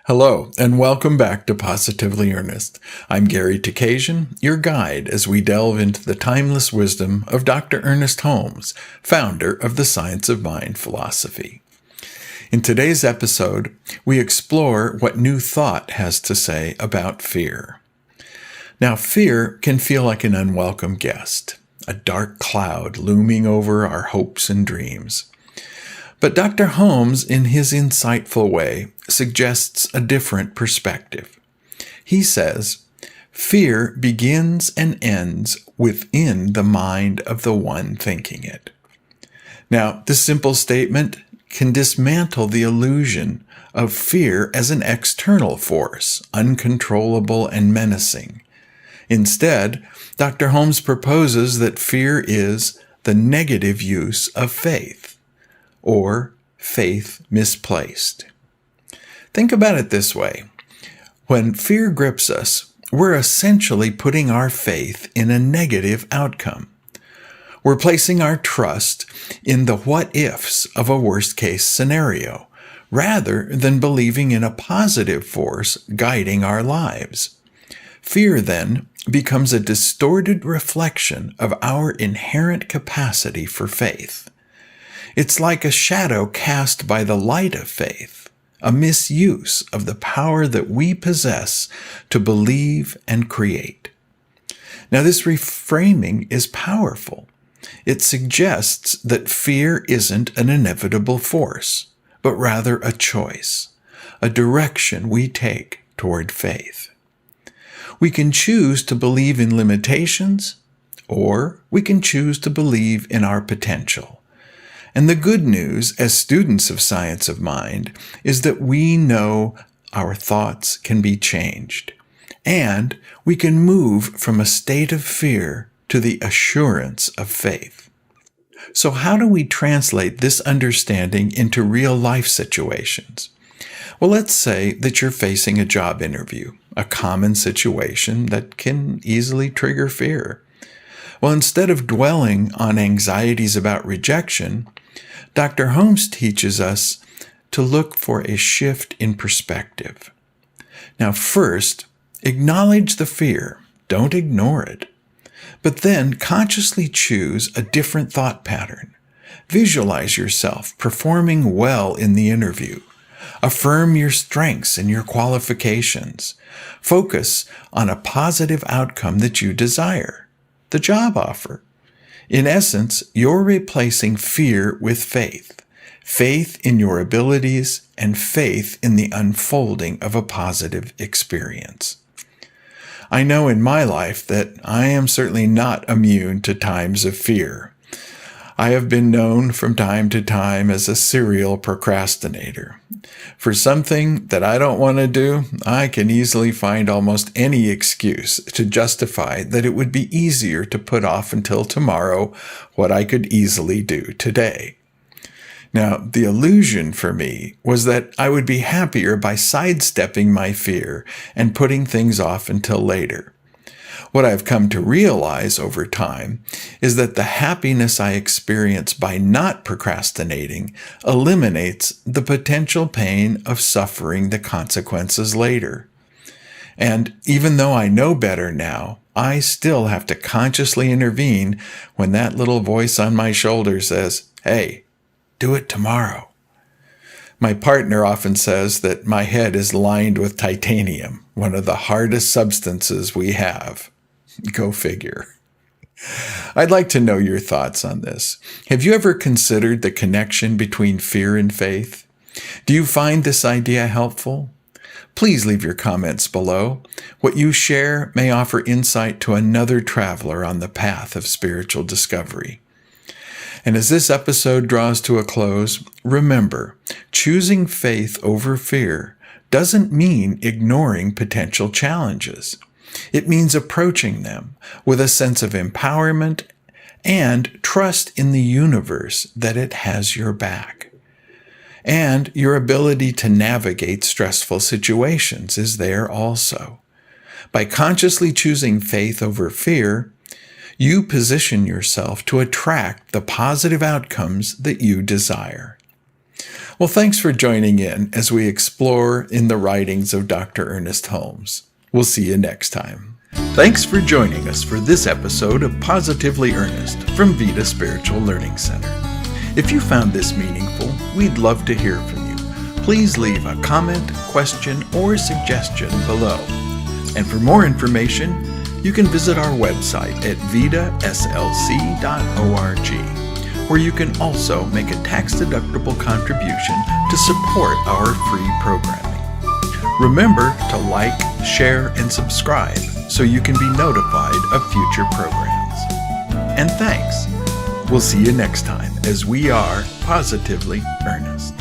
Hello, and welcome back to Positively Ernest. I'm Gary Takesian, your guide as we delve into the timeless wisdom of Dr. Ernest Holmes, founder of the Science of Mind philosophy. In today's episode, we explore what New Thought has to say about fear. Now, fear can feel like an unwelcome guest, a dark cloud looming over our hopes and dreams. But Dr. Holmes, in his insightful way, suggests a different perspective. He says, fear begins and ends within the mind of the one thinking it. Now, this simple statement can dismantle the illusion of fear as an external force, uncontrollable and menacing. Instead, Dr. Holmes proposes that fear is the negative use of faith, or faith misplaced. Think about it this way. When fear grips us, we're essentially putting our faith in a negative outcome. We're placing our trust in the what-ifs of a worst-case scenario, rather than believing in a positive force guiding our lives. Fear, then, becomes a distorted reflection of our inherent capacity for faith. It's like a shadow cast by the light of faith, a misuse of the power that we possess to believe and create. Now, this reframing is powerful. It suggests that fear isn't an inevitable force, but rather a choice, a direction we take toward faith. We can choose to believe in limitations, or we can choose to believe in our potential. And the good news, as students of Science of Mind, is that we know our thoughts can be changed, and we can move from a state of fear to the assurance of faith. So how do we translate this understanding into real-life situations? Well, let's say that you're facing a job interview, a common situation that can easily trigger fear. Well, instead of dwelling on anxieties about rejection, Dr. Holmes teaches us to look for a shift in perspective. Now, first, acknowledge the fear. Don't ignore it. But then consciously choose a different thought pattern. Visualize yourself performing well in the interview. Affirm your strengths and your qualifications. Focus on a positive outcome that you desire, the job offer. In essence, you're replacing fear with faith. Faith in your abilities and faith in the unfolding of a positive experience. I know in my life that I am certainly not immune to times of fear. I have been known from time to time as a serial procrastinator. For something that I don't want to do, I can easily find almost any excuse to justify that it would be easier to put off until tomorrow what I could easily do today. Now, the illusion for me was that I would be happier by sidestepping my fear and putting things off until later. What I've come to realize over time is that the happiness I experience by not procrastinating eliminates the potential pain of suffering the consequences later. And even though I know better now, I still have to consciously intervene when that little voice on my shoulder says, "Hey, do it tomorrow." My partner often says that my head is lined with titanium, one of the hardest substances we have. Go figure. I'd like to know your thoughts on this. Have you ever considered the connection between fear and faith? Do you find this idea helpful? Please leave your comments below. What you share may offer insight to another traveler on the path of spiritual discovery. And as this episode draws to a close, remember, choosing faith over fear doesn't mean ignoring potential challenges. It means approaching them with a sense of empowerment and trust in the universe that it has your back. And your ability to navigate stressful situations is there also. By consciously choosing faith over fear, you position yourself to attract the positive outcomes that you desire. Well, thanks for joining in as we explore in the writings of Dr. Ernest Holmes. We'll see you next time. Thanks for joining us for this episode of Positively Ernest from Vida Spiritual Learning Center. If you found this meaningful, we'd love to hear from you. Please leave a comment, question, or suggestion below. And for more information, you can visit our website at vidaslc.org, where you can also make a tax-deductible contribution to support our free programming. Remember to like, share, and subscribe so you can be notified of future programs. And thanks. We'll see you next time as we are Positively Ernest.